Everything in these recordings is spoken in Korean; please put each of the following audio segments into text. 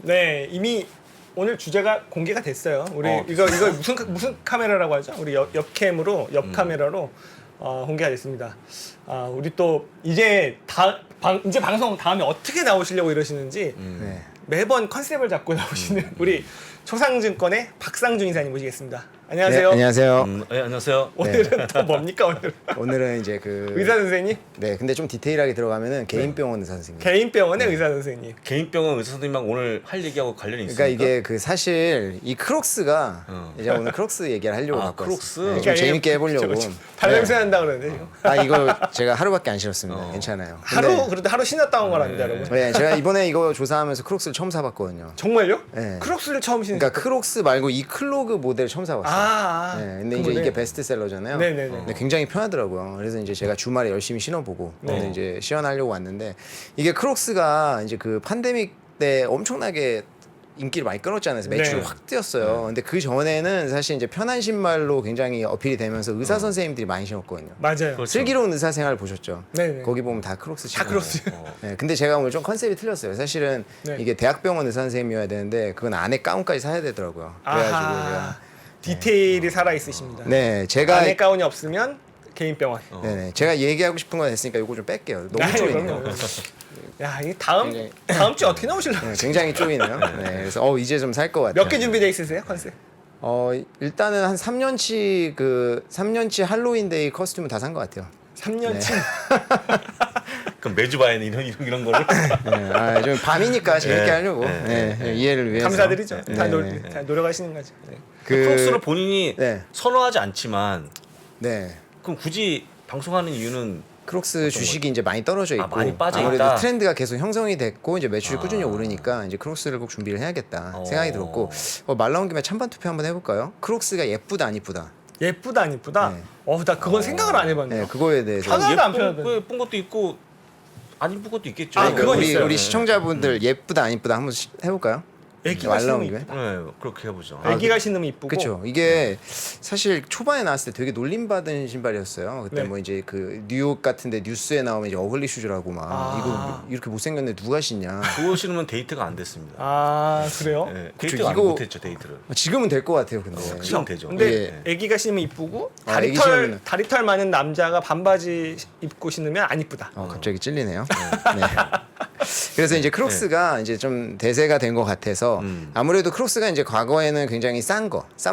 네, 이미 오늘 주제가 공개가 됐어요. 우리 이거 무슨 카메라라고 하죠? 우리 옆캠으로 옆 카메라로 공개가 됐습니다. 우리 또 이제 이제 방송 다음에 어떻게 나오시려고 이러시는지 네. 매번 컨셉을 잡고 나오시는 우리 초상증권의 박상준 이사님 모시겠습니다. 안녕하세요. 네, 안녕하세요. 네, 안녕하세요. 오늘은 또 뭡니까 오늘? 오늘은 이제 그 의사 선생님? 네, 근데 좀 디테일하게 들어가면은 개인병원 의사 선생님. 개인병원의 의사 선생님. 개인병원 의사 선생님하고 오늘 할 얘기하고 관련이 있습니까? 그러니까 이게 그 사실 이 크록스가 이제 오늘 크록스 얘기를 하려고 갖고 크록스? 왔어요. 네, 좀 그러니까 재밌게 해보려고. 발냄새 난다 그러는데 지금. 이거 제가 하루밖에 안 신었습니다. 괜찮아요. 그래도 하루 신었다 온 거랍니다, 여러분. 네, 제가 이번에 이거 조사하면서 크록스를 처음 사봤거든요. 정말요? 네. 크록스를 처음 신으셨어요? 그러니까 크록스 말고 이 클로그 모델 처음 사봤어요. 네, 근데 이제 이게 베스트셀러잖아요. 네네네. 근데 굉장히 편하더라고요. 그래서 이제 제가 주말에 열심히 신어보고 오늘 이제 시연하려고 왔는데 이게 크록스가 이제 그 팬데믹 때 엄청나게 인기를 많이 끌었잖아요. 그래서 매출이 네. 확 뛰었어요. 근데 그 전에는 사실 이제 편한 신발로 굉장히 어필이 되면서 의사 선생님들이 많이 신었거든요. 맞아요. 그렇죠. 슬기로운 의사 생활 보셨죠? 네네. 거기 보면 다 크록스 신고. 다 크록스. 네, 근데 제가 오늘 좀 컨셉이 틀렸어요. 사실은 네. 이게 대학병원 의사 선생님이어야 되는데 그건 안에 가운까지 사야 되더라고요. 그래가지고 아하. 디테일이 살아 있으십니다. 네, 제가 안에 가운이 없으면 개인병원. 네네, 제가 얘기하고 싶은 건 됐으니까 이거 좀 뺄게요. 너무 쪼이네요. 그럼요. 야, 이 다음 주 어떻게 나오실래요? 네, 굉장히 쪼이네요. 네, 그래서 이제 좀 살 것 같아요. 몇 개 준비돼 있으세요, 컨셉? 일단은 한 3년치 할로윈데이 커스튬은 다 산 것 같아요. 3년치. 그럼 매주 봐야 돼 이런 거를. 네, 좀 밤이니까 재밌게 하려고 이해를 위해서. 감사드리죠. 네, 다 네. 노력하시는 거죠. 네. 크록스를 본인이 네. 선호하지 않지만 네. 그럼 굳이 방송하는 이유는 크록스 주식이 이제 많이 떨어져 있고 많이 빠져 아무래도 있다. 트렌드가 계속 형성이 됐고 이제 매출이 꾸준히 오르니까 이제 크록스를 꼭 준비를 해야겠다 생각이 들었고 말 나온 김에 찬반 투표 한번 해볼까요? 크록스가 예쁘다 안 이쁘다? 예쁘다 안 예쁘다? 네. 나 그건 생각을 안 해봤네요. 네, 그거에 대해서 하나도 안 편하던데. 예쁜 것도 있고 안 예쁜 것도 있겠죠. 그건 우리 있어요. 우리 시청자분들 예쁘다 안 이쁘다 한번 해볼까요? 애기가 말 나온 신으면 김에. 네, 그렇게 해보죠. 애기가 신으면 이쁘고. 그렇죠. 이게 사실 초반에 나왔을 때 되게 놀림받은 신발이었어요. 그때 네. 뭐 이제 그 뉴욕 같은데 뉴스에 나오면 이제 어글리 슈즈라고 막 이거 이렇게 못생겼는데 누가 신냐. 그거 신으면 데이트가 안 됐습니다. 그래요? 네, 그쵸, 데이트가 이거- 못했죠 데이트를. 지금은 될 것 같아요. 근데 지금 되죠. 근데 애기가 신으면 이쁘고 애기 신으면은- 다리털 많은 남자가 반바지 입고 신으면 안 이쁘다. 갑자기 찔리네요. 네. 그래서 이제 크록스가 이제 좀 대세가 된 것 같아서 아무래도 크록스가 이제 과거에는 굉장히 싼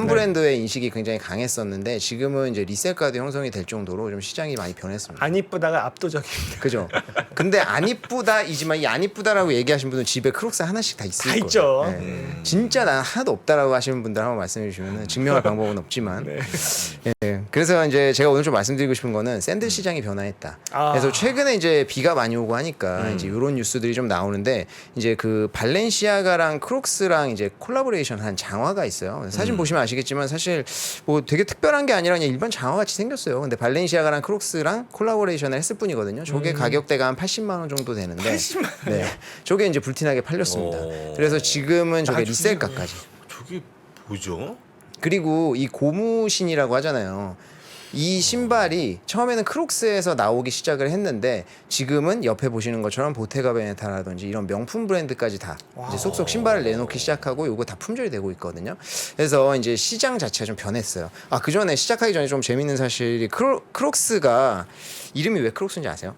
브랜드의 인식이 굉장히 강했었는데 지금은 이제 리셀가도 형성이 될 정도로 좀 시장이 많이 변했습니다. 안 이쁘다가 압도적입니다. 그죠? 근데 안 이쁘다이지만 이 안 이쁘다라고 얘기하신 분은 집에 크록스 하나씩 다 있을 다 거예요. 있죠. 네. 진짜 난 하나도 없다라고 하시는 분들 한번 말씀해 주시면 증명할 방법은 없지만 예. 그래서 이제 제가 오늘 좀 말씀드리고 싶은 거는 샌들 시장이 변화했다. 그래서 최근에 이제 비가 많이 오고 하니까 이제 이런 뉴스들이 좀 나오는데 이제 그 발렌시아가랑 크록스랑 이제 콜라보레이션 한 장화가 있어요. 사진 보시면 아시겠지만 사실 뭐 되게 특별한 게 아니라 그냥 일반 장화 같이 생겼어요. 근데 발렌시아가랑 크록스랑 콜라보레이션을 했을 뿐이거든요. 저게 가격대가 한 80만 원 정도 되는데 80만 원? 네. 저게 이제 불티나게 팔렸습니다. 그래서 지금은 저게 리셀가까지. 저게 뭐죠? 그리고 이 고무신이라고 하잖아요. 이 신발이 처음에는 크록스에서 나오기 시작을 했는데 지금은 옆에 보시는 것처럼 보테가 베네타라든지 이런 명품 브랜드까지 다 이제 쏙쏙 신발을 내놓기 시작하고 요거 다 품절이 되고 있거든요. 그래서 이제 시장 자체가 좀 변했어요. 그 전에 시작하기 전에 좀 재밌는 사실이 크록스가 이름이 왜 크록스인지 아세요?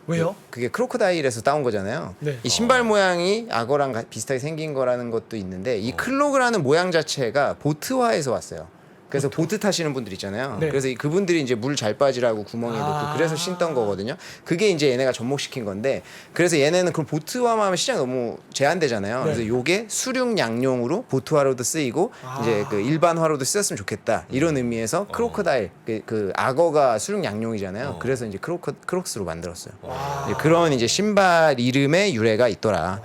왜요? 그게 크로커다일에서 따온 거잖아요. 네. 이 신발 모양이 악어랑 비슷하게 생긴 거라는 것도 있는데 이 클로그라는 모양 자체가 보트화에서 왔어요. 그래서 보트 타시는 분들 있잖아요. 네. 그래서 그분들이 이제 물 잘 빠지라고 구멍에 넣고 그래서 신던 거거든요. 그게 이제 얘네가 접목시킨 건데 그래서 얘네는 그럼 보트화만 하면 시장이 너무 제한되잖아요. 네. 그래서 요게 수륙 양용으로 보트화로도 쓰이고 이제 그 일반화로도 쓰였으면 좋겠다. 이런 의미에서 크로커다일 그 악어가 수륙 양용이잖아요. 그래서 이제 크록스로 만들었어요. 이제 그런 이제 신발 이름의 유래가 있더라.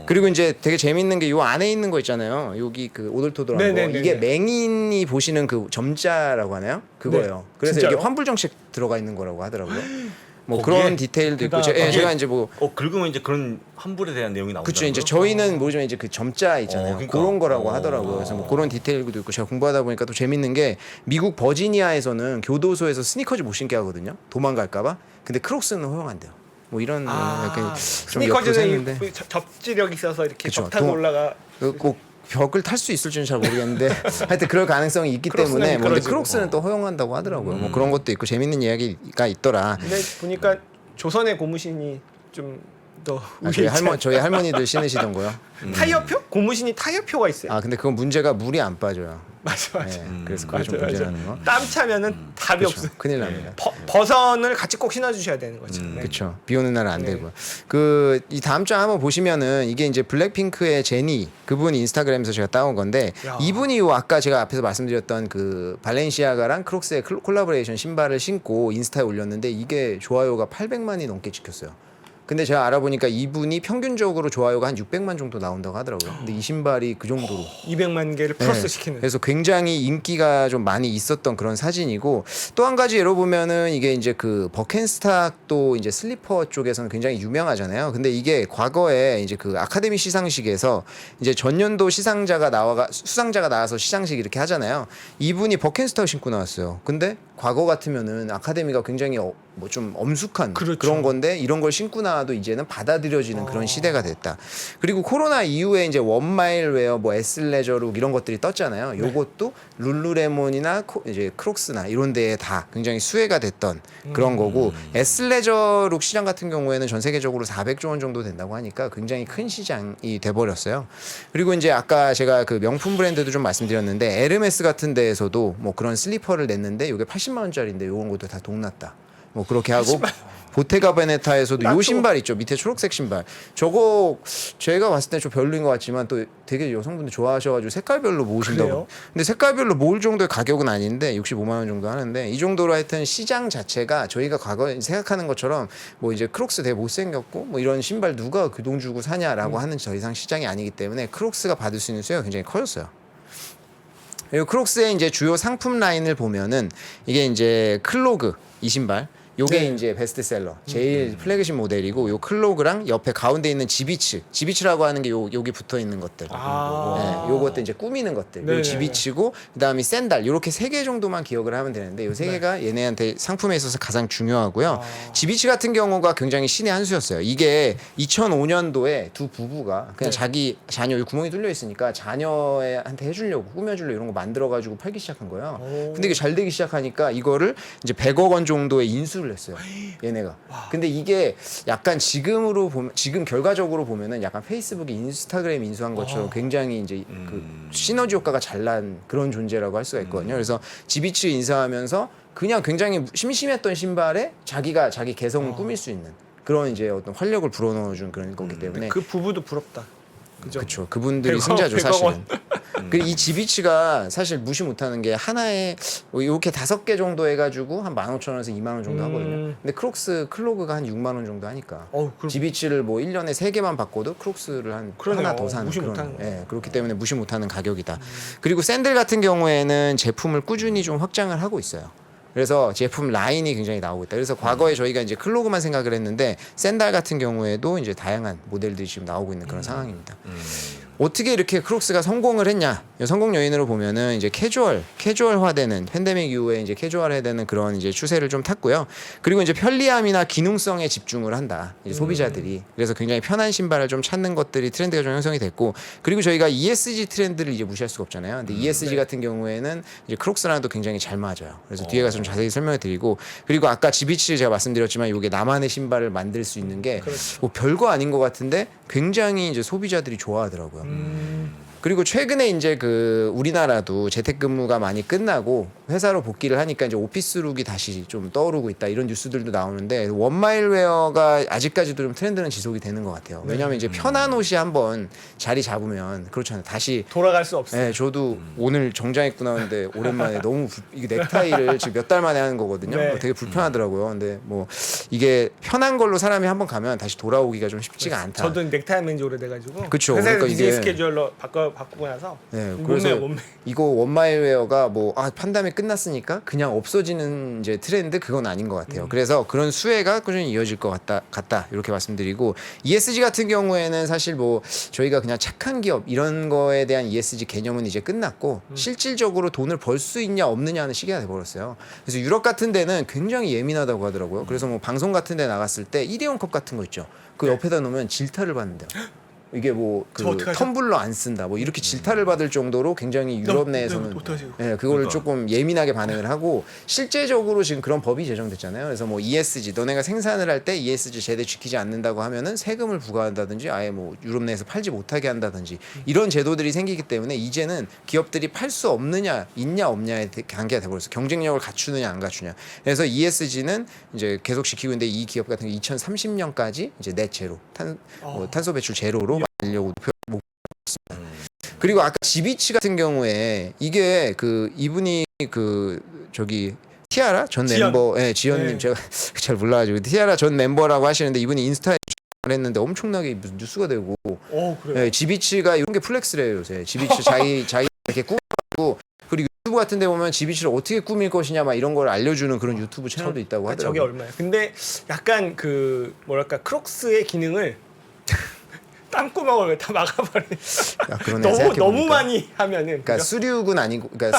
그리고 이제 되게 재밌는 게 요 안에 있는 거 있잖아요. 여기 그 오돌토돌한 거. 네네네네. 이게 맹인이 보시는 그 점자라고 하나요? 그거예요. 네. 그래서 진짜요? 이게 환불 정책 들어가 있는 거라고 하더라고요. 뭐 거기에? 그런 디테일도 있고 대단하다. 제가 이제 뭐 긁으면 이제 그런 환불에 대한 내용이 나오죠. 그쵸 이제 저희는 모르지만 이제 그 점자 있잖아요. 그러니까. 그런 거라고 하더라고요. 그래서 뭐 그런 디테일도 있고 제가 공부하다 보니까 또 재밌는 게 미국 버지니아에서는 교도소에서 스니커즈 못 신게 하거든요. 도망갈까봐. 근데 크록스는 허용한대요. 뭐 이런 이렇게 좀 옆으로 스니커즈는 샜는데 접지력이 있어서 이렇게 그쵸. 벽 타고 올라가. 꼭 벽을 탈 수 있을지는 잘 모르겠는데 하여튼 그럴 가능성이 있기 때문에 근데 미끄러지고. 크록스는 또 허용한다고 하더라고요. 뭐 그런 것도 있고 재밌는 이야기가 있더라. 근데 보니까 조선의 고무신이 좀 더 저희 할머니들 신으시던 거요. 타이어표? 고무신이 타이어표가 있어요. 아 근데 그건 문제가 물이 안 빠져요. 맞아. 네, 그래서 그게 좀 맞아. 문제라는 거. 땀 차면은 답이 그렇죠. 없어요. 큰일 납니다. 버선을 같이 꼭 신어주셔야 되는 거죠. 네. 그렇죠. 비 오는 날은 안 네. 되고요. 이 다음 장 한번 보시면은 이게 이제 블랙핑크의 제니 그분 인스타그램에서 제가 따온 건데 야. 이분이 아까 제가 앞에서 말씀드렸던 그 발렌시아가랑 크록스의 콜라보레이션 신발을 신고 인스타에 올렸는데 이게 좋아요가 800만이 넘게 찍혔어요. 근데 제가 알아보니까 이분이 평균적으로 좋아요가 한 600만 정도 나온다고 하더라고요. 근데 이 신발이 그 정도로 200만 개를 플러스 시키는. 그래서 굉장히 인기가 좀 많이 있었던 그런 사진이고 또 한 가지 예로 보면은 이게 이제 그 버켄스탁도 이제 슬리퍼 쪽에서는 굉장히 유명하잖아요. 근데 이게 과거에 이제 그 아카데미 시상식에서 이제 전년도 수상자가 나와서 시상식 이렇게 하잖아요. 이분이 버켄스탁을 신고 나왔어요. 근데 과거 같으면은 아카데미가 굉장히 뭐 좀 엄숙한 그렇죠. 그런 건데 이런 걸 신고 나와도 이제는 받아들여지는 그런 시대가 됐다. 그리고 코로나 이후에 이제 원마일웨어, 뭐 에슬레저룩 이런 것들이 떴잖아요. 요것도 룰루레몬이나 이제 크록스나 이런 데에 다 굉장히 수혜가 됐던 그런 거고 에슬레저룩 시장 같은 경우에는 전 세계적으로 400조 원 정도 된다고 하니까 굉장히 큰 시장이 돼버렸어요. 그리고 이제 아까 제가 그 명품 브랜드도 좀 말씀드렸는데 에르메스 같은 데에서도 뭐 그런 슬리퍼를 냈는데 이게 80만 원짜리인데 요런 것도 다 동났다. 뭐 그렇게 하고 보테가 베네타에서도 요 신발 있죠. 밑에 초록색 신발. 저거 제가 봤을 때 좀 별로인 것 같지만 또 되게 여성분들 좋아하셔가지고 색깔별로 모으신다고. 그래요? 근데 색깔별로 모을 정도의 가격은 아닌데 65만 원 정도 하는데 이 정도로 하여튼 시장 자체가 저희가 과거에 생각하는 것처럼 뭐 이제 크록스 되게 못생겼고 뭐 이런 신발 누가 그 돈 주고 사냐라고 하는 더 이상 시장이 아니기 때문에 크록스가 받을 수 있는 수요가 굉장히 커졌어요. 그리고 크록스의 이제 주요 상품 라인을 보면은 이게 이제 클로그 이 신발 요게 네. 이제 베스트셀러 제일 플래그십 모델이고 요 클로그랑 옆에 가운데 있는 지비츠라고 하는 게 여기 붙어 있는 것들 아. 네, 요것도 이제 꾸미는 것들 요 네네네. 지비츠고 그다음에 샌달 요렇게 세 개 정도만 기억을 하면 되는데 요 세 개가 얘네한테 상품에 있어서 가장 중요하고요. 지비츠 같은 경우가 굉장히 신의 한 수였어요. 이게 2005년도에 두 부부가 그냥 자기 자녀 구멍이 뚫려 있으니까 자녀한테 해주려고 꾸며주려고 이런 거 만들어가지고 팔기 시작한 거예요. 근데 이게 잘 되기 시작하니까 이거를 이제 100억 원 정도의 인수를 했어요. 얘네가. 근데 이게 약간 지금 결과적으로 보면은 약간 페이스북이 인스타그램 인수한 것처럼 굉장히 이제 그 시너지 효과가 잘난 그런 존재라고 할 수가 있거든요. 그래서 지비츠 인수하면서 그냥 굉장히 심심했던 신발에 자기가 자기 개성을 꾸밀 수 있는 그런 이제 어떤 활력을 불어넣어준 그런 거기 때문에 그 부부도 부럽다. 그죠? 그렇죠. 그분들이 100억, 승자죠 100억 사실은. 원. 그리고 이 지비치가 사실 무시 못하는 게 하나에 이렇게 5개 정도 해가지고 한 15,000원에서 2만 원 정도 하거든요. 근데 크록스 클로그가 한 6만 원 정도 하니까 그럼- 지비치를 뭐 1년에 3개만 바꿔도 크록스를 그러네요. 하나 더 사는 무시 그런 못하는 거예요. 그렇기 때문에 무시 못하는 가격이다. 그리고 샌들 같은 경우에는 제품을 꾸준히 좀 확장을 하고 있어요. 그래서 제품 라인이 굉장히 나오고 있다. 그래서 과거에 저희가 이제 클로그만 생각을 했는데 샌들 같은 경우에도 이제 다양한 모델들이 지금 나오고 있는 그런 상황입니다. 어떻게 이렇게 크록스가 성공을 했냐? 성공 요인으로 보면은 이제 캐주얼화되는 팬데믹 이후에 이제 캐주얼화되는 그런 이제 추세를 좀 탔고요. 그리고 이제 편리함이나 기능성에 집중을 한다. 이제 소비자들이. 그래서 굉장히 편한 신발을 좀 찾는 것들이 트렌드가 좀 형성이 됐고, 그리고 저희가 ESG 트렌드를 이제 무시할 수가 없잖아요. 근데 ESG 같은 경우에는 이제 크록스랑도 굉장히 잘 맞아요. 그래서 뒤에 가서 좀 자세히 설명을 드리고, 그리고 아까 지비치 제가 말씀드렸지만 이게 나만의 신발을 만들 수 있는 게 뭐 별거 아닌 것 같은데 굉장히 이제 소비자들이 좋아하더라고요. 그리고 최근에 이제 그 우리나라도 재택근무가 많이 끝나고 회사로 복귀를 하니까 이제 오피스룩이 다시 좀 떠오르고 있다 이런 뉴스들도 나오는데 원마일웨어가 아직까지도 좀 트렌드는 지속이 되는 것 같아요. 왜냐하면 이제 편한 옷이 한번 자리 잡으면 그렇잖아요. 다시 돌아갈 수 없어요. 네, 저도 오늘 정장 입고 나왔는데 오랜만에 너무 이게 넥타이를 지금 몇 달 만에 하는 거거든요. 네. 되게 불편하더라고요. 근데 뭐 이게 편한 걸로 사람이 한번 가면 다시 돌아오기가 좀 쉽지가 않다. 저도 넥타이 맨지 오래돼가지고. 그쵸. 회사에서 그러니까 비즈니스 이게- 스케줄로 바꾸고 나서. 네, 몸매요, 그래서 몸매. 이거 원마일웨어가 뭐 판다믹 끝났으니까 그냥 없어지는 이제 트렌드 그건 아닌 것 같아요. 그래서 그런 수혜가 꾸준히 이어질 것 같다 이렇게 말씀드리고 ESG 같은 경우에는 사실 뭐 저희가 그냥 착한 기업 이런 거에 대한 ESG 개념은 이제 끝났고 실질적으로 돈을 벌 수 있냐 없느냐 하는 시기가 돼버렸어요. 그래서 유럽 같은 데는 굉장히 예민하다고 하더라고요. 그래서 뭐 방송 같은 데 나갔을 때 일회용 컵 같은 거 있죠. 그 옆에다 놓으면 질타를 받는데요. 이게 뭐 그 텀블러 안 쓴다 뭐 이렇게 질타를 받을 정도로 굉장히 유럽 내에서는 예, 그거를 조금 예민하게 반응을 하고 실제적으로 지금 그런 법이 제정됐잖아요. 그래서 뭐 ESG 너네가 생산을 할 때 ESG 제대 지키지 않는다고 하면은 세금을 부과한다든지 아예 뭐 유럽 내에서 팔지 못하게 한다든지 이런 제도들이 생기기 때문에 이제는 기업들이 팔 수 없느냐 있냐 없냐의 관계가 돼버렸어요. 경쟁력을 갖추느냐 안 갖추냐. 그래서 ESG는 이제 계속 지키고 있는데 이 기업 같은 게 2030년까지 이제 넷 제로 탄소 배출 제로로 하려고 목표했습니다. 그리고 아까 지비치 같은 경우에 이게 그 이분이 그 저기 티아라 전 멤버 지연님 네. 제가 잘 몰라가지고 티아라 전 멤버라고 하시는데 이분이 인스타에 했는데 엄청나게 무슨 뉴스가 되고 그래요? 지비치가 이런 게 플렉스래요 요새. 지비치 자기 이렇게 꾸미고 그리고 유튜브 같은 데 보면 지비치를 어떻게 꾸밀 것이냐 막 이런 걸 알려주는 그런 유튜브 채널도 있다고 하더라고요. 저게 얼마야? 근데 약간 그 뭐랄까 크록스의 기능을 땀구멍을 다 막아버리네. 너무 많이 하면은. 그러니까 그죠? 수륙은 아니고, 그러니까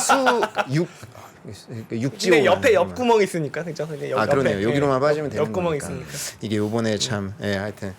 육지오. 근데 옆에 옆구멍이 있으니까 그죠? 근데 그러네요. 여기로만 빠지면 되는 옆구멍이 거니까. 있으니까. 이게 요번에 참, 하여튼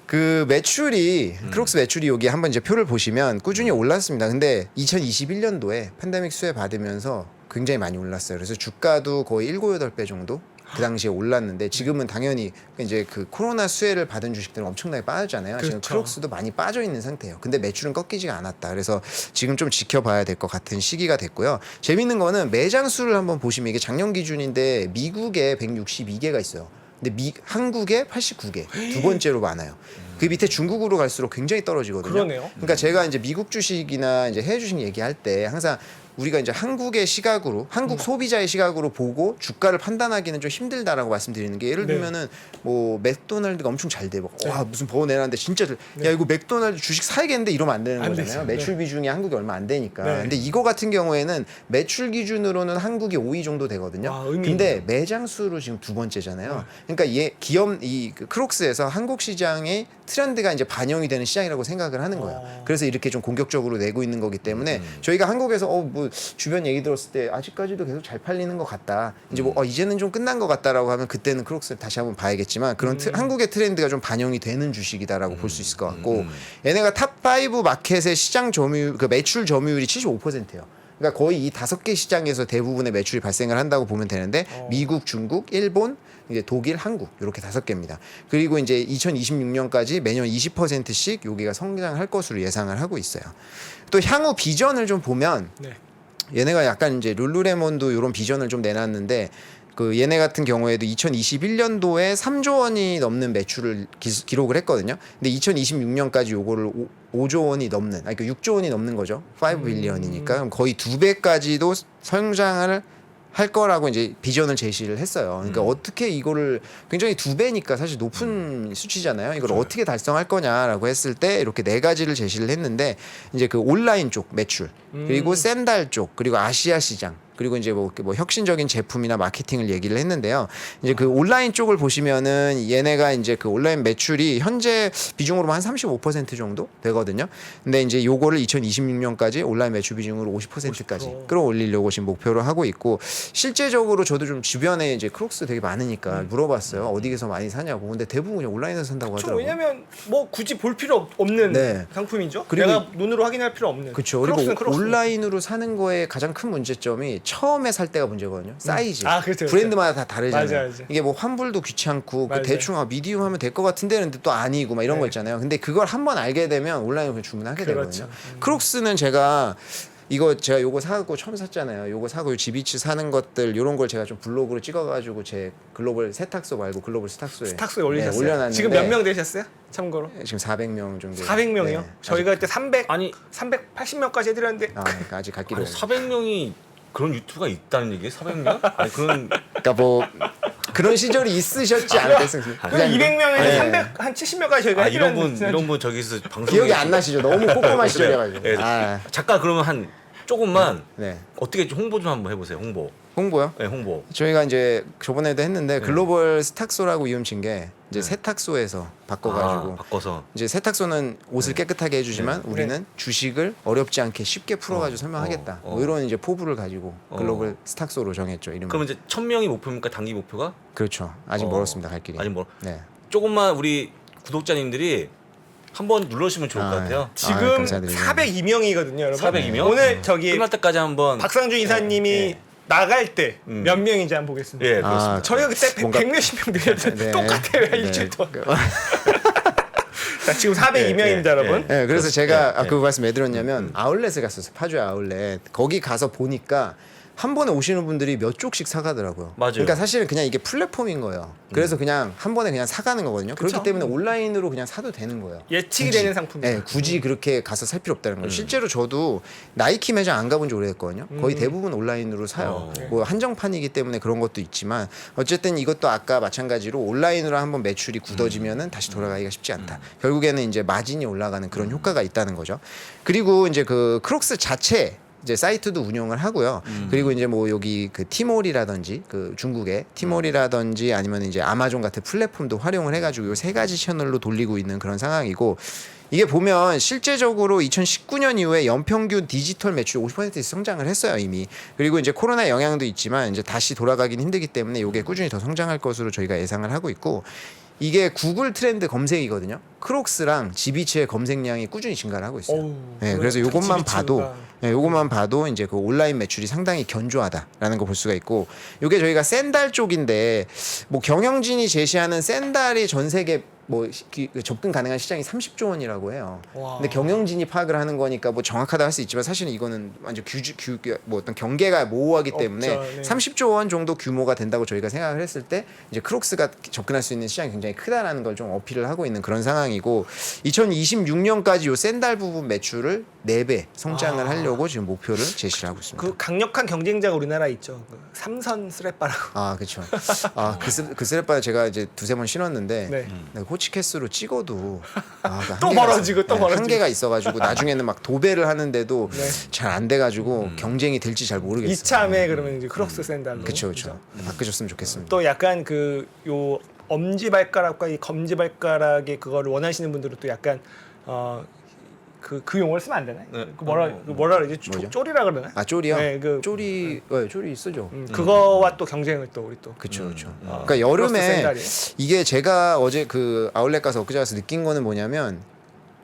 그 매출이 크록스 매출이 여기 한번 이제 표를 보시면 꾸준히 올랐습니다. 근데 2021년도에 팬데믹 수혜 받으면서 굉장히 많이 올랐어요. 그래서 주가도 거의 7, 8배 정도 그 당시에 올랐는데 지금은 당연히 이제 그 코로나 수혜를 받은 주식들은 엄청나게 빠졌잖아요. 그렇죠. 지금 크록스도 많이 빠져 있는 상태예요. 근데 매출은 꺾이지가 않았다. 그래서 지금 좀 지켜봐야 될 것 같은 시기가 됐고요. 재밌는 거는 매장 수를 한번 보시면 이게 작년 기준인데 미국에 162개가 있어요. 근데 한국에 89개, 두 번째로 많아요. 그 밑에 중국으로 갈수록 굉장히 떨어지거든요. 그러네요. 그러니까 제가 이제 미국 주식이나 이제 해외 주식 얘기할 때 항상 우리가 이제 한국의 시각으로 한국 소비자의 시각으로 보고 주가를 판단하기는 좀 힘들다라고 말씀드리는 게 예를 들면은 뭐 맥도날드가 엄청 잘 돼. 와 무슨 버거 내놨는데 진짜 야 이거 맥도날드 주식 사야겠는데 이러면 안 되는 거잖아요. 매출 비중이 한국이 얼마 안 되니까. 근데 이거 같은 경우에는 매출 기준으로는 한국이 5위 정도 되거든요. 근데 매장 수로 지금 두 번째잖아요. 그러니까 기업 그 크록스에서 한국 시장의 트렌드가 이제 반영이 되는 시장이라고 생각을 하는 거예요. 그래서 이렇게 좀 공격적으로 내고 있는 거기 때문에 저희가 한국에서 뭐 주변 얘기 들었을 때 아직까지도 계속 잘 팔리는 것 같다. 이제 뭐 이제는 좀 끝난 것 같다라고 하면 그때는 크록스를 다시 한번 봐야겠지만 그런 한국의 트렌드가 좀 반영이 되는 주식이다라고 볼 수 있을 것 같고 얘네가 탑5 마켓의 시장 점유율 그 매출 점유율이 75%예요. 그러니까 거의 이 5개 시장에서 대부분의 매출이 발생을 한다고 보면 되는데 미국, 중국, 일본, 이제 독일, 한국 이렇게 5개입니다. 그리고 이제 2026년까지 매년 20%씩 여기가 성장할 것으로 예상을 하고 있어요. 또 향후 비전을 좀 보면 얘네가 약간 이제 룰루레몬도 이런 비전을 좀 내놨는데 그 얘네 같은 경우에도 2021년도에 3조 원이 넘는 매출을 기록을 했거든요. 근데 2026년까지 요거를 5조 원이 넘는, 그러니까 6조 원이 넘는 거죠. 5 빌리언이니까 그럼 거의 2배까지도 성장을 할 거라고 이제 비전을 제시를 했어요. 그러니까 어떻게 이거를 굉장히 2배니까 사실 높은 수치잖아요. 이걸 어떻게 달성할 거냐라고 했을 때 이렇게 4가지를 제시를 했는데 이제 그 온라인 쪽 매출 그리고 샌달 쪽 그리고 아시아 시장 그리고 이제 뭐 혁신적인 제품이나 마케팅을 얘기를 했는데요. 이제 그 온라인 쪽을 보시면은 얘네가 이제 그 온라인 매출이 현재 비중으로 한 35% 정도 되거든요. 근데 이제 요거를 2026년까지 온라인 매출 비중으로 50%까지 끌어올리려고 지금 목표로 하고 있고 실제적으로 저도 좀 주변에 이제 크록스 되게 많으니까 물어봤어요. 어디에서 많이 사냐고. 근데 대부분 그냥 온라인에서 산다고 하더라고요. 왜냐면 뭐 굳이 볼 필요 없는 상품이죠. 그리고 내가 눈으로 확인할 필요 없는. 그렇죠. 그리고 온라인으로 사는 거의 가장 큰 문제점이 처음에 살 때가 문제거든요. 사이즈. 그렇죠. 브랜드마다 다 다르잖아요. 맞아. 이게 뭐 환불도 귀찮고 그 대충 미디움 하면 될 것 같은데 근데 또 아니고 막 이런 거 있잖아요. 근데 그걸 한번 알게 되면 온라인으로 그냥 주문하게 되거든요. 크록스는 제가 요거 사고 처음 샀잖아요. 요거 사고 지비치 사는 것들 요런 걸 제가 좀 블로그로 찍어가지고 제 글로벌 세탁소 말고 글로벌 스탁소에 올리셨어요. 올려놨는데 지금 몇 명 되셨어요? 참고로 지금 400명 정도. 400명이요? 저희가 그때 380명까지 해드렸는데 그러니까 아직 갈 길이 400명이 그런 유튜브가 있다는 얘기예요? 400명? 아니 그런 그러니까 뭐 그런 시절이 있으셨지 않겠습니까? 200명에 300, 한 70명까지 저희가 해드렸는데 이런 분 저기서 방송 기억이 안 나시죠? 너무 꼼꼼한 시절이어가지고. 작가 그러면 한 조금만 네. 어떻게 좀 홍보 좀 한번 해보세요. 홍보요? 네, 홍보. 저희가 이제 저번에도 했는데 글로벌 스탁소라고 이름 친 게 이제 세탁소에서 바꿔가지고 바꿔서 이제 세탁소는 옷을 깨끗하게 해주지만 우리는 주식을 어렵지 않게 쉽게 풀어가지고 설명하겠다. 뭐 이런 이제 포부를 가지고 글로벌 스탁소로 정했죠 이름. 그럼 이제 1,000명이 목표입니까? 단기 목표가? 그렇죠. 아직 멀었습니다 갈 길이. 아직 네. 조금만 우리 구독자님들이 한번 눌러주시면 좋을 것 같아요. 지금 감사드립니다. 402명이거든요, 여러분. 402명? 오늘 저기 끝날 때까지 한번 박상준 이사님이 나갈 때 몇 명인지 한번 보겠습니다. 예, 그렇습니다. 저희가 그때 뭔가- 100몇십 명 드렸는데 네. 똑같아요, 네. 일주일 동안. 자, 지금 402명입니다, 여러분. 네, 그래서 제가 네. 그 말씀 왜 드렸냐면 아울렛에 갔었어요. 파주의 아울렛. 거기 가서 보니까 한 번에 오시는 분들이 몇 쪽씩 사가더라고요. 맞아요. 그러니까 사실은 그냥 이게 플랫폼인 거예요. 그래서 그냥 한 번에 그냥 사가는 거거든요. 그렇기 그쵸. 때문에 온라인으로 그냥 사도 되는 거예요. 예측이 굳이. 되는 상품이다. 네, 굳이 그렇게 가서 살 필요 없다는 거예요. 실제로 저도 나이키 매장 안 가본 지 오래됐거든요. 거의 대부분 온라인으로 사요. 뭐 한정판이기 때문에 그런 것도 있지만 어쨌든 이것도 아까 마찬가지로 온라인으로 한번 매출이 굳어지면은 다시 돌아가기가 쉽지 않다. 결국에는 이제 마진이 올라가는 그런 효과가 있다는 거죠. 그리고 이제 그 크록스 자체 이제 사이트도 운영을 하고요. 그리고 이제 뭐 여기 그 티몰이라든지 그 중국의 티몰이라든지 아니면 이제 아마존 같은 플랫폼도 활용을 해가지고 이 세 가지 채널로 돌리고 있는 그런 상황이고 이게 보면 실제적으로 2019년 이후에 연평균 디지털 매출이 50% 성장을 했어요 이미. 그리고 이제 코로나 영향도 있지만 이제 다시 돌아가긴 힘들기 때문에 이게 꾸준히 더 성장할 것으로 저희가 예상을 하고 있고. 이게 구글 트렌드 검색이거든요. 크록스랑 지비츠의 검색량이 꾸준히 증가를 하고 있어요. 어우, 네, 그래서 요것만 지비츠가- 봐도 요것만 봐도 이제 그 온라인 매출이 상당히 견조하다라는 거 볼 수가 있고 요게 저희가 샌달 쪽인데 뭐 경영진이 제시하는 샌달이 전 세계 뭐 접근 가능한 시장이 30조 원이라고 해요. 와. 근데 경영진이 파악을 하는 거니까 뭐 정확하다 할 수 있지만 사실은 이거는 완전 뭐 어떤 경계가 모호하기 때문에 없죠, 네. 30조 원 정도 규모가 된다고 저희가 생각을 했을 때 이제 크록스가 접근할 수 있는 시장이 굉장히 크다라는 걸 좀 어필을 하고 있는 그런 상황이고 2026년까지 요 샌달 부분 매출을 4배 성장을 하려고 지금 목표를 제시를 하고 있습니다. 그 강력한 경쟁자가 우리나라에 있죠. 그 삼선 스레빠라고. 아 그렇죠. 그 스레빠 제가 이제 두세 번 신었는데 네. 호치케스로 찍어도 또 멀어지고 또 멀어지고. 한계가 있어가지고 나중에는 막 도배를 하는데도 네. 잘 안 돼가지고 경쟁이 될지 잘 모르겠어요. 이참에 그러면 이제 크록스 샌달로. 그렇죠. 바꾸셨으면 좋겠습니다. 또 약간 그 요 엄지 발가락과 이 검지 발가락의 그거를 원하시는 분들은 또 약간 그 용어를 쓰면 안 되나? 네. 그 뭐라 그러지? 뭐죠? 쪼리라 그러나? 아 쪼리요? 네, 그 쪼리 쓰죠. 그거와 또 경쟁을 또 우리 또. 그렇죠. 그러니까 크록스 여름에 샌달이. 이게 제가 어제 그 아울렛 가서 엊그제 가서 느낀 거는 뭐냐면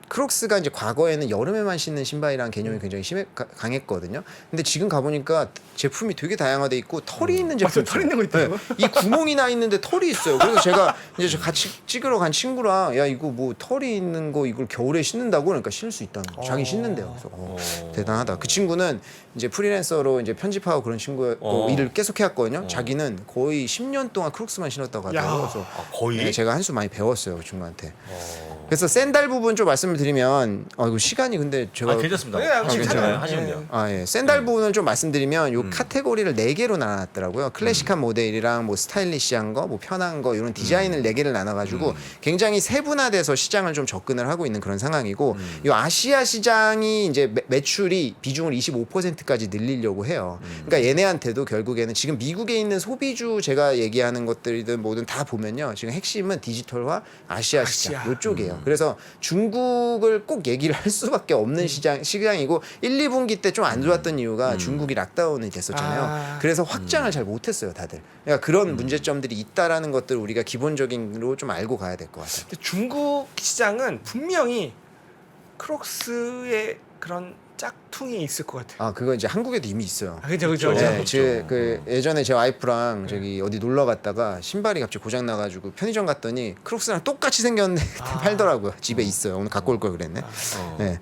크록스가 이제 과거에는 여름에만 신는 신발이라는 개념이 굉장히 강했거든요. 근데 지금 가보니까 제품이 되게 다양화돼 있고 털이 있는 제품이 털 있는 거 있더라고요. 이 구멍이 나 있는데 털이 있어요. 그래서 제가 이제 저 같이 찍으러 간 친구랑 야 이거 뭐 털이 있는 거 이걸 겨울에 신는다고 그러니까 신을 수 있다는 거. 자기 신는데요. 그래서 대단하다. 그 친구는 이제 프리랜서로 이제 편집하고 그런 친구 일을 계속 해왔거든요. 자기는 거의 10년 동안 크록스만 신었다고 하더라고요. 그래서 거의? 네, 제가 한 수 많이 배웠어요 그 친구한테. 그래서 샌달 부분 좀 말씀을 드리면 이거 시간이 근데 제가 괜찮습니다. 네, 하시면 괜찮아요. 돼요. 하시면 돼요. 예. 샌달 부분을 좀 말씀드리면 요 카테고리를 4개로 나눴더라고요. 클래식한 모델이랑 뭐 스타일리시한 거, 뭐 편한 거 이런 디자인을 4개를 나눠 가지고 굉장히 세분화돼서 시장을 좀 접근을 하고 있는 그런 상황이고 요 아시아 시장이 이제 매출이 비중을 25%까지 늘리려고 해요. 그러니까 얘네한테도 결국에는 지금 미국에 있는 소비주 제가 얘기하는 것들이든 뭐든 다 보면요. 지금 핵심은 디지털화 아시아 시장 요쪽이에요. 그래서 중국을 꼭 얘기를 할 수밖에 없는 시장이고 1, 2분기 때 좀 안 좋았던 이유가 중국이 락다운이 됐었잖아요. 그래서 확장을 잘 못했어요, 다들. 그러니까 그런 문제점들이 있다라는 것들 우리가 기본적인로 좀 알고 가야 될 것 같아요. 근데 중국 시장은 분명히 크록스의 그런 짝퉁이 있을 것 같아요. 그거 이제 한국에도 이미 있어요. 그죠. 네, 그 예전에 제 와이프랑 저기 어디 놀러 갔다가 신발이 갑자기 고장 나가지고 편의점 갔더니 크록스랑 똑같이 생겼는데 팔더라고요. 집에 있어요. 오늘 갖고 올 걸 그랬네. 네.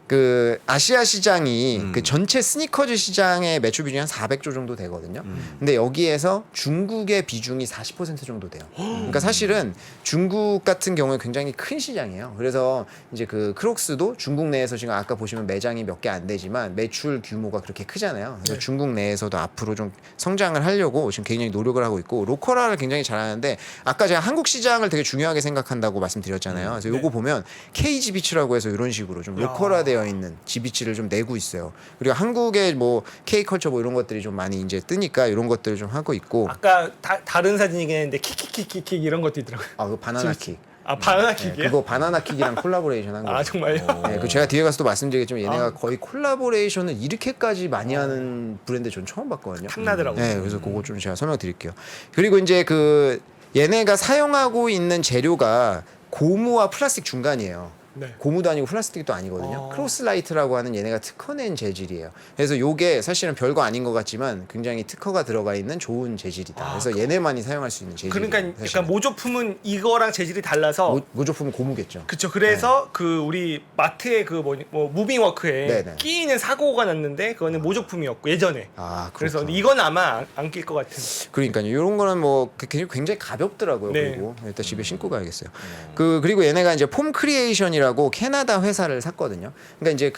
그 아시아 시장이 그 전체 스니커즈 시장의 매출 비중이 한 400조 정도 되거든요. 근데 여기에서 중국의 비중이 40% 정도 돼요. 그러니까 사실은 중국 같은 경우에 굉장히 큰 시장이에요. 그래서 이제 그 크록스도 중국 내에서 지금 아까 보시면 매장이 몇 개 안 되지만 매출 규모가 그렇게 크잖아요. 그래서 중국 내에서도 앞으로 좀 성장을 하려고 지금 굉장히 노력을 하고 있고 로컬화를 굉장히 잘하는데 아까 제가 한국 시장을 되게 중요하게 생각한다고 말씀드렸잖아요. 그래서 요거 보면 KG비츠라고 해서 이런 식으로 좀 로컬화되어 형성되어 있는 GB치를 좀 내고 있어요. 그리고 한국의 뭐 K컬처 뭐 이런 것들이 좀 많이 이제 뜨니까 이런 것들을 좀 하고 있고. 아까 다른 사진이긴 했는데 킥킥킥킥킥 이런 것도 있더라고요. 아, 그 바나나 킥. 아 바나나 네, 킥이요? 그거 바나나 킥이랑 콜라보레이션 한 거예요. 아 정말요? 네, 그 제가 뒤에 가서 또 말씀드리겠지만 얘네가 거의 콜라보레이션을 이렇게까지 많이 하는 브랜드 전 처음 봤거든요. 탐나더라고요. 네, 그래서 그거 좀 제가 설명드릴게요. 그리고 이제 그 얘네가 사용하고 있는 재료가 고무와 플라스틱 중간이에요. 네. 고무도 아니고 플라스틱도 아니거든요. 아. 크로스라이트라고 하는 얘네가 특허낸 재질이에요. 그래서 요게 사실은 별거 아닌 것 같지만 굉장히 특허가 들어가 있는 좋은 재질이다. 그래서 얘네만이 사용할 수 있는 재질이에요. 그러니까 사실은. 약간 모조품은 이거랑 재질이 달라서 모조품은 고무겠죠. 그쵸. 그래서 그 우리 마트의 그 뭐 무빙워크에 네네. 끼이는 사고가 났는데 그거는 모조품이었고 예전에. 아, 그래서 그렇구나. 이건 아마 안 낄 것 같은. 그러니까요. 이런 거는 뭐 굉장히 가볍더라고요. 네. 그리고 일단 집에 신고 가야겠어요. 그리고 얘네가 이제 폼 크리에이션이라고 캐나다 회사를 샀거든요. 그러니까 이제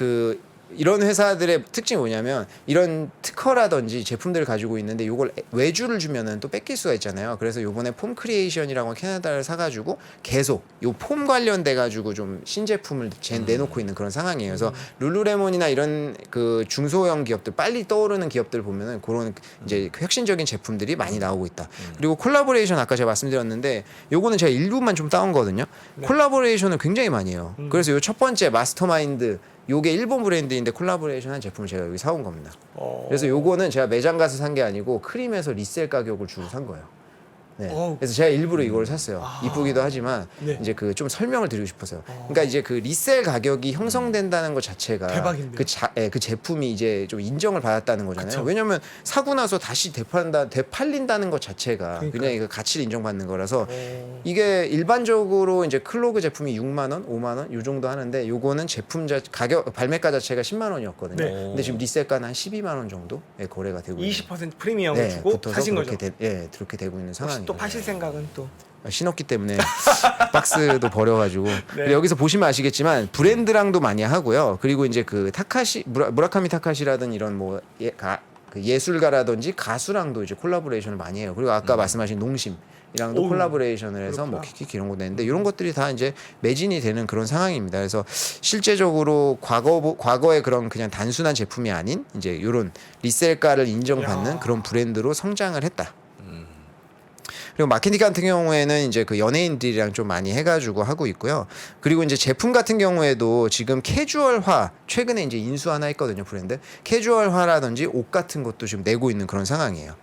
이런 회사들의 특징이 뭐냐면 이런 특허라든지 제품들을 가지고 있는데 이걸 외주를 주면은 또 뺏길 수가 있잖아요. 그래서 요번에 폼 크리에이션이라고 캐나다를 사가지고 계속 요 폼 관련돼 가지고 좀 신제품을 내놓고 있는 그런 상황이에요. 그래서 룰루레몬이나 이런 그 중소형 기업들 빨리 떠오르는 기업들 보면은 그런 이제 그 혁신적인 제품들이 많이 나오고 있다. 그리고 콜라보레이션 아까 제가 말씀드렸는데 요거는 제가 일부만 좀 따온 거거든요. 콜라보레이션을 굉장히 많이 해요. 그래서 요 첫 번째 마스터마인드 요게 일본 브랜드인데 콜라보레이션한 제품을 제가 여기 사온 겁니다. 그래서 요거는 제가 매장 가서 산 게 아니고 크림에서 리셀 가격을 주고 산 거예요. 네. 그래서 제가 일부러 이걸 샀어요. 이쁘기도 하지만 네. 이제 그 좀 설명을 드리고 싶어서요. 그러니까 이제 그 리셀 가격이 형성된다는 것 자체가 대박인데요. 그 제품이 이제 좀 인정을 받았다는 거잖아요. 그쵸. 왜냐면 사고 나서 다시 되팔린다는 것 자체가 굉장히 그 가치를 인정받는 거라서 이게 일반적으로 이제 클로그 제품이 6만 원, 5만 원 요 정도 하는데 요거는 제품 가격 발매가 자체가 10만 원이었거든요. 네. 근데 지금 리셀가는 한 12만 원 정도에 거래가 되고 있는 20% 프리미엄을 주고 붙어서 사신 거죠. 그렇게 되고 있는 상황이에요. 또 파실 생각은 또 신었기 때문에 박스도 버려가지고 네. 여기서 보시면 아시겠지만 브랜드랑도 많이 하고요. 그리고 이제 그 무라카미 타카시라든 이런 뭐 그 예술가라든지 가수랑도 이제 콜라보레이션을 많이 해요. 그리고 아까 말씀하신 농심이랑도 오우, 콜라보레이션을 해서 뭐 그렇구나. 키키키 이런 거 내는데 이런 것들이 다 이제 매진이 되는 그런 상황입니다. 그래서 실제적으로 과거의 그런 그냥 단순한 제품이 아닌 이제 이런 리셀가를 인정받는 야. 그런 브랜드로 성장을 했다. 그리고 마케팅 같은 경우에는 이제 그 연예인들이랑 좀 많이 해가지고 하고 있고요. 그리고 이제 제품 같은 경우에도 지금 캐주얼화 최근에 이제 인수 하나 했거든요, 브랜드. 캐주얼화라든지 옷 같은 것도 지금 내고 있는 그런 상황이에요.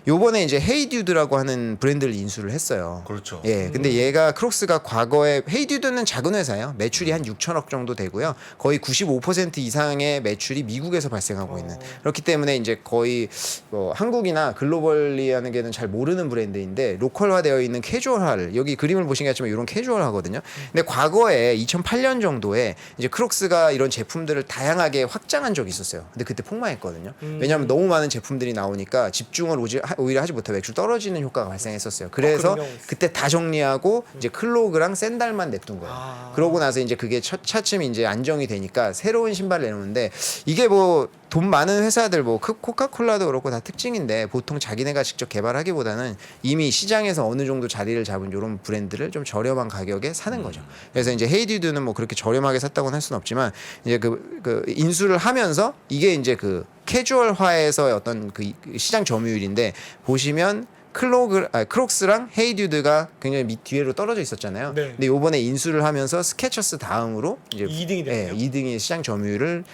요번에 이제 헤이듀드라고 하는 브랜드를 인수를 했어요. 그렇죠. 예, 근데 얘가 크록스가 과거에 헤이듀드는 작은 회사예요. 매출이 한 6천억 정도 되고요. 거의 95% 이상의 매출이 미국에서 발생하고 있는. 그렇기 때문에 이제 거의 뭐 한국이나 글로벌리 하는 게는 잘 모르는 브랜드인데 로컬화되어 있는 캐주얼화를 여기 그림을 보시겠지만 이런 캐주얼화거든요. 근데 과거에 2008년 정도에 이제 크록스가 이런 제품들을 다양하게 확장한 적이 있었어요. 근데 그때 폭망했거든요. 왜냐하면 너무 많은 제품들이 나오니까 집중을 오히려 하지 못해 매출 떨어지는 효과가 발생했었어요. 그래서 그런 경우 있어요. 그때 다 정리하고 이제 클로그랑 샌달만 냈던 거예요. 그러고 나서 이제 그게 차츰 이제 안정이 되니까 새로운 신발을 내놓는데 이게 뭐 돈 많은 회사들 뭐 코카콜라도 그렇고 다 특징인데 보통 자기네가 직접 개발하기보다는 이미 시장에서 어느 정도 자리를 잡은 이런 브랜드를 좀 저렴한 가격에 사는 거죠. 그래서 이제 헤이듀드는 뭐 그렇게 저렴하게 샀다고는 할 수는 없지만 이제 그 인수를 하면서 이게 이제 그 캐주얼화에서의 어떤 그 시장 점유율인데 보시면 크록스랑 헤이듀드가 굉장히 밑 뒤로 떨어져 있었잖아요. 네. 근데 요번에 인수를 하면서 스케쳐스 다음으로 이제 2등이 됐네요. 2등이 시장 점유율을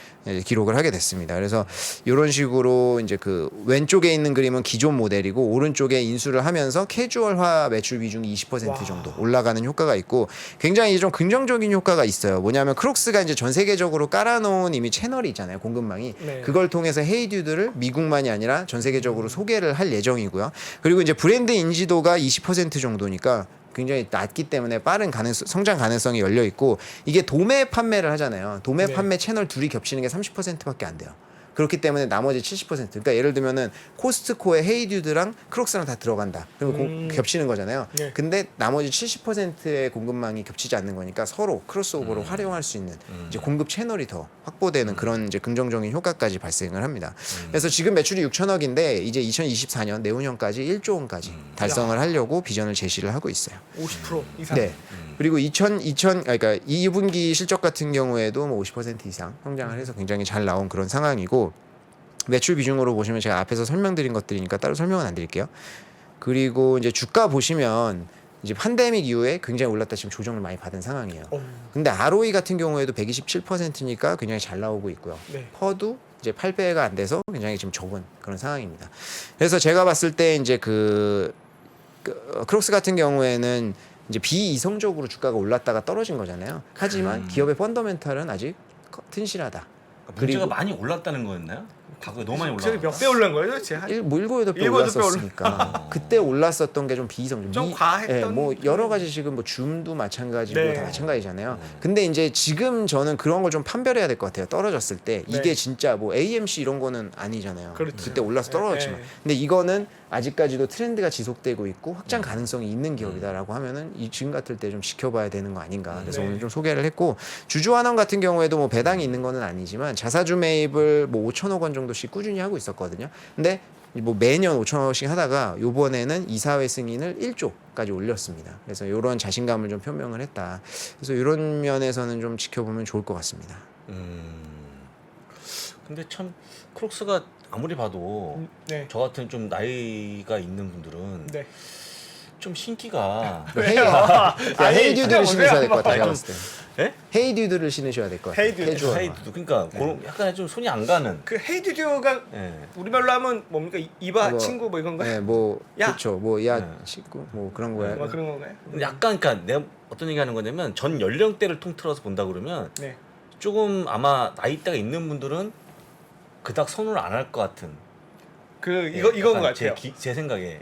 기록을 하게 됐습니다. 그래서 이런 식으로 이제 그 왼쪽에 있는 그림은 기존 모델이고 오른쪽에 인수를 하면서 캐주얼화 매출 비중이 20% 와. 정도 올라가는 효과가 있고 굉장히 좀 긍정적인 효과가 있어요. 뭐냐면 크록스가 이제 전 세계적으로 깔아놓은 이미 채널이 있잖아요. 공급망이. 네. 그걸 통해서 헤이듀드를 미국만이 아니라 전 세계적으로 소개를 할 예정이고요. 그리고 이제 브랜드 인지도가 20% 정도니까 굉장히 낮기 때문에 빠른 성장 가능성이 열려 있고 이게 도매 판매를 하잖아요. 도매 네. 판매 채널 둘이 겹치는 게 30%밖에 안 돼요. 그렇기 때문에 나머지 70% 그러니까 예를 들면은 코스트코의 헤이듀드랑 크록스랑 다 들어간다. 그러면 겹치는 거잖아요. 네. 근데 나머지 70%의 공급망이 겹치지 않는 거니까 서로 크로스오버로 활용할 수 있는 이제 공급 채널이 더 확보되는 그런 이제 긍정적인 효과까지 발생을 합니다. 그래서 지금 매출이 6천억인데 이제 2024년 내후년까지 1조 원까지 달성을 하려고 비전을 제시를 하고 있어요. 50% 이상. 네. 그리고 그러니까 2분기 실적 같은 경우에도 뭐 50% 이상 성장을 해서 굉장히 잘 나온 그런 상황이고 매출 비중으로 보시면 제가 앞에서 설명드린 것들이니까 따로 설명은 안 드릴게요. 그리고 이제 주가 보시면 이제 팬데믹 이후에 굉장히 올랐다 지금 조정을 많이 받은 상황이에요. 근데 ROE 같은 경우에도 127%니까 굉장히 잘 나오고 있고요. 네. 퍼도 이제 8배가 안 돼서 굉장히 지금 적은 그런 상황입니다. 그래서 제가 봤을 때 이제 크록스 같은 경우에는 이제 비이성적으로 주가가 올랐다가 떨어진 거잖아요. 하지만 기업의 펀더멘탈은 아직 튼실하다. 문제가 많이 올랐다는 거였나요? 과거에 너무 많이 올랐나? 몇배 올란 거예요, 도대체? 뭐 7, 8배 7, 8배 올랐었으니까 그때 올랐었던 게 좀 비이성적. 좀 과했던. 뭐 여러 가지 지금 뭐 줌도 마찬가지고 네. 다 마찬가지잖아요. 근데 이제 지금 저는 그런 걸 좀 판별해야 될 것 같아요. 떨어졌을 때 이게 네. 진짜 뭐 AMC 이런 거는 아니잖아요. 그렇죠. 그때 올라서 떨어졌지만. 네. 근데 이거는 아직까지도 트렌드가 지속되고 있고 확장 가능성이 있는 기업이다라고 하면은 이 지금 같을 때 좀 지켜봐야 되는 거 아닌가. 그래서 네. 오늘 좀 소개를 했고 주주환원 같은 경우에도 뭐 배당이 있는 거는 아니지만 자사주 매입을 뭐 5천억 원 정도씩 꾸준히 하고 있었거든요. 근데 뭐 매년 5천억씩 하다가 요번에는 이사회 승인을 1조까지 올렸습니다. 그래서 이런 자신감을 좀 표명을 했다. 그래서 이런 면에서는 좀 지켜보면 좋을 것 같습니다. 근데 참 크록스가 아무리 봐도 네. 저 같은 좀 나이가 있는 분들은 네. 좀 신기가 헤이듀드를 신으셔야 될 것 같아요. 제가 좀- 봤을 때. 예? 헤이듀드를 신으셔야 될 것 같아요. 헤이듀드. 캐주얼. 하이드도 그러니까 그런 약간 좀 손이 안 가는. 그 헤이듀듀가 예. 우리말로 하면 뭡니까? 이봐 뭐, 친구 뭐 이건가요? 네, 뭐 야. 그렇죠. 뭐야 네. 식구 뭐 그런 거야. 뭐 그런 건가요? 약간 그러니까 내가 어떤 얘기하는 거냐면 전 연령대를 통틀어서 본다 그러면 네. 조금 아마 나이대가 있는 분들은 그닥 선호를 안 할 것 같은. 이건 것 약간 같아요. 제 생각에.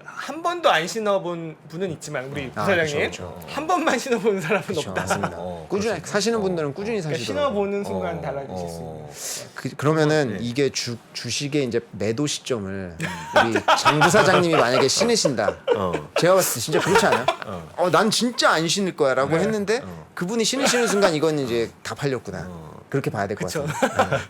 한 번도 안 신어본 분은 있지만 우리 부사장님 그쵸. 한 번만 신어본 사람은 그렇죠. 없다. 맞습니다. 그렇죠. 꾸준히 사시는 분들은 꾸준히 그러니까 사시더라고요. 신어보는 순간 어, 달라지실 수 어. 있는. 그러면은 네. 이게 주식의 이제 매도 시점을 우리 장 부사장님이 만약에 신으신다. 제가 봤을 때 진짜 그렇지 않아요? 난 진짜 안 신을 거야라고 했는데 그분이 신으시는 순간 이건 이제 다 팔렸구나. 그렇게 봐야 될 것 그쵸. 같아요.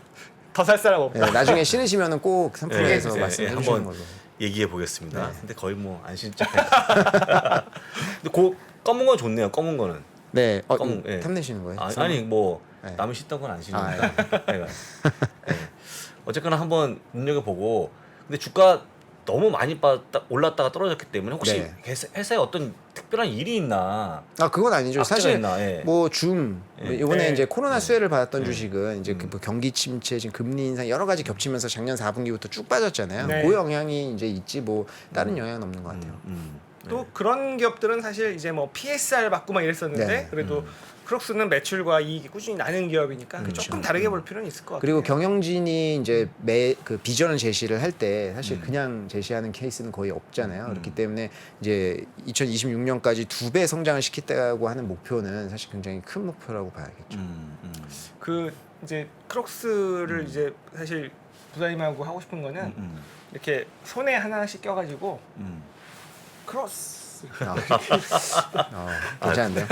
더 살 사람 없다. 네, 나중에 신으시면은 꼭 상품에서 네, 말씀해 네, 주시는 한번 걸로. 얘기해 보겠습니다. 네. 근데 거의 뭐 안 신자. 근데 검은 건 좋네요. 검은 거는. 네, 예. 탐내시는 거예요? 아니 뭐 네. 남이 신던 건 안 아, 신는다. 내가. 예. 어쨌거나 한번 눈여겨 보고. 근데 주가 너무 많이 올랐다가 떨어졌기 때문에 혹시 네. 회사에 어떤 특별한 일이 있나? 그건 아니죠. 악재가 사실 있나? 예. 뭐 예. 이번에 네. 이제 코로나 수혜를 받았던 네. 주식은 이제 뭐 경기 침체, 지금 금리 인상 여러 가지 겹치면서 작년 4분기부터 쭉 빠졌잖아요. 네. 그 영향이 이제 있지 뭐 다른 영향은 없는 것 같아요. 또 그런 기업들은 사실 이제 뭐 PSR 받고 막 이랬었는데 네. 그래도 크록스는 매출과 이익이 꾸준히 나는 기업이니까 조금 다르게 볼 필요는 있을 것 같아요. 그리고 경영진이 이제 그 비전을 제시를 할 때 사실 그냥 제시하는 케이스는 거의 없잖아요. 그렇기 때문에 이제 2026년까지 2배 성장을 시키겠다고 하는 목표는 사실 굉장히 큰 목표라고 봐야겠죠. 그 이제 크록스를 이제 사실 부사님하고 하고 싶은 거는 이렇게 손에 하나씩 껴가지고 크로스 괜찮은데요?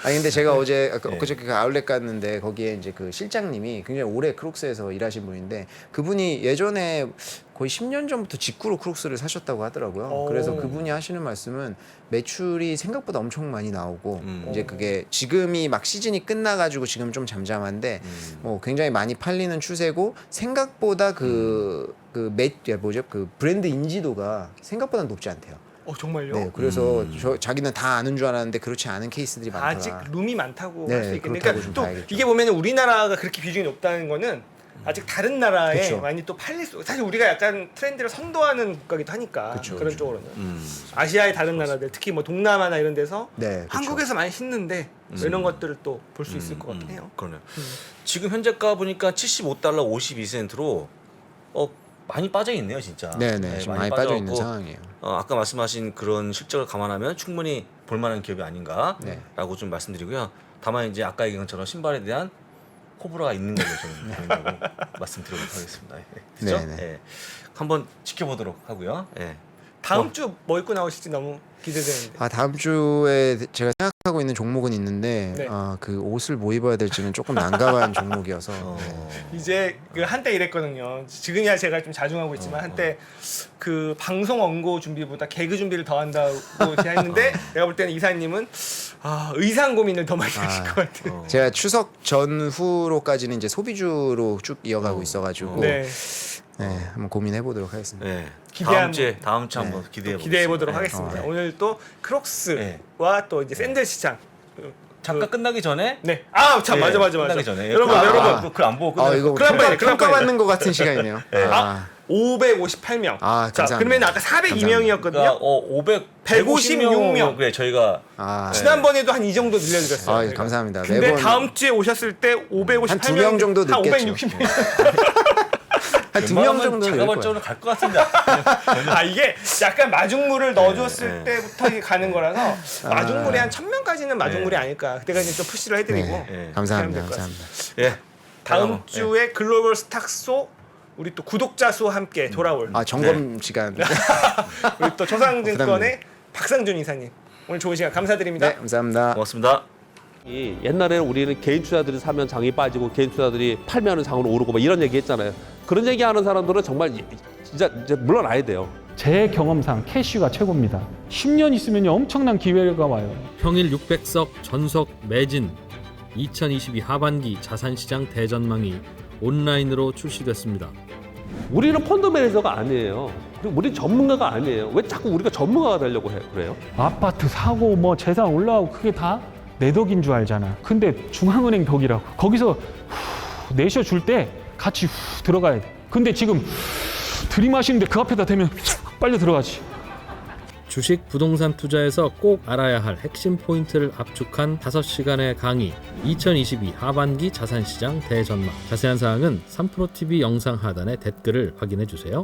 근데 제가 어제 네. 엊그저께 그 아울렛 갔는데 거기에 이제 그 실장님이 굉장히 오래 크록스에서 일하신 분인데 그분이 예전에 거의 10년 전부터 직구로 크록스를 사셨다고 하더라고요. 오. 그래서 그분이 하시는 말씀은 매출이 생각보다 엄청 많이 나오고 이제 그게 지금이 막 시즌이 끝나가지고 지금 좀 잠잠한데 뭐 굉장히 많이 팔리는 추세고 생각보다 그 브랜드 인지도가 생각보다 높지 않대요. 정말요? 네, 그래서 자기는 다 아는 줄 알았는데 그렇지 않은 케이스들이 많더라. 아직 룸이 많다고 네, 할 수 있겠네요. 그렇다고 그러니까 좀 또 봐야겠죠. 이게 보면 우리나라가 그렇게 비중이 높다는 거는 아직 다른 나라에 그쵸. 많이 또 팔릴 수. 사실 우리가 약간 트렌드를 선도하는 국가기도 하니까 그쵸, 그런 그쵸. 쪽으로는 아시아의 다른 나라들 특히 뭐 동남아나 이런 데서 네, 그쵸. 한국에서 많이 신는데 이런 것들을 또 볼 수 있을 것 같긴 해요. 그러네요. 지금 현재가 보니까 75달러 52센트로 많이 빠져 있네요, 진짜. 네네, 지금 많이 빠져 있는 빠져갖고, 상황이에요. 아까 말씀하신 그런 실적을 감안하면 충분히 볼만한 기업이 아닌가라고 네. 좀 말씀드리고요. 다만 이제 아까 얘기한 것처럼 신발에 대한 호불호가 있는 걸로 저는 말씀드리도록 하겠습니다. 그렇죠? 네네. 예. 한번 지켜보도록 하고요. 예. 다음 주 뭐 입고 나오실지 너무 기대되는데. 다음 주에 제가 생각하고 있는 종목은 있는데 네. 그 옷을 뭐 입어야 될지는 조금 난감한 종목이어서 이제 그 한때 이랬거든요. 지금이야 제가 좀 자중하고 있지만 한때 그 방송 원고 준비보다 개그 준비를 더 한다고 제가 했는데 내가 볼 때는 이사님은 의상 고민을 더 많이 하실 것 같아요. 제가 추석 전후로까지는 이제 소비주로 쭉 이어가고 있어가지고 네. 한번 고민해 보도록 하겠습니다. 네. 기대한 다음 주 한번 기대해 기대해 보도록 네. 하겠습니다. 오늘 또 크록스와 네. 또 이제 샌들 시장. 잠깐 끝나기 전에 네. 참 네, 맞아. 끝나기 전에 여러분. 그걸 안 보고 끝나. 이거 클럽 평가받는 것 같은 시간이네요. 558명. 자, 감사합니다. 그러면 아까 402명이었거든요. 그러니까 156명 그래 저희가 지난번에도 한 이 정도 늘려드렸어요. 저희가. 감사합니다. 근데 매번 다음 주에 오셨을 때 558명 한두 명 정도 한 늦겠죠. 560명. 한 2명 정도 늘 거예요. 자가발전으로 갈 것 같은데. 이게 약간 마중물을 넣어줬을 때부터 이게 가는 거라서 마중물이 한 1000명까지는 마중물이 아닐까. 그때까지 좀 푸시를 해드리고. 네. 감사합니다. 그렇게 하면 감사합니다. 예. 다음 주에 글로벌 스탁소 우리 또 구독자 수와 함께 돌아올 점검 시간. 우리 또 조상증권의 박상준 이사님 오늘 좋은 시간 감사드립니다. 네, 감사합니다. 고맙습니다. 옛날에는 우리는 개인 투자들이 사면 장이 빠지고 개인 투자들이 팔면 장으로 오르고 막 이런 얘기 했잖아요. 그런 얘기하는 사람들은 정말 진짜 이제 물러나야 돼요. 제 경험상 캐시가 최고입니다. 10년 있으면 엄청난 기회가 와요. 평일 600석 전석 매진 2022 하반기 자산시장 대전망이 온라인으로 출시됐습니다. 우리는 펀드 매니저가 아니에요. 그리고 우리 전문가가 아니에요. 왜 자꾸 우리가 전문가가 되려고 그래요? 아파트 사고 뭐 재산 올라오고 그게 다 내 덕인 줄 알잖아. 근데 중앙은행 덕이라고. 거기서 내셔 줄 때 같이 들어가야 돼. 근데 지금 들이마시는데 그 앞에다 대면 빨리 들어가지. 주식 부동산 투자에서 꼭 알아야 할 핵심 포인트를 압축한 5시간의 강의 2022 하반기 자산시장 대전망. 자세한 사항은 3프로TV 영상 하단의 댓글을 확인해 주세요.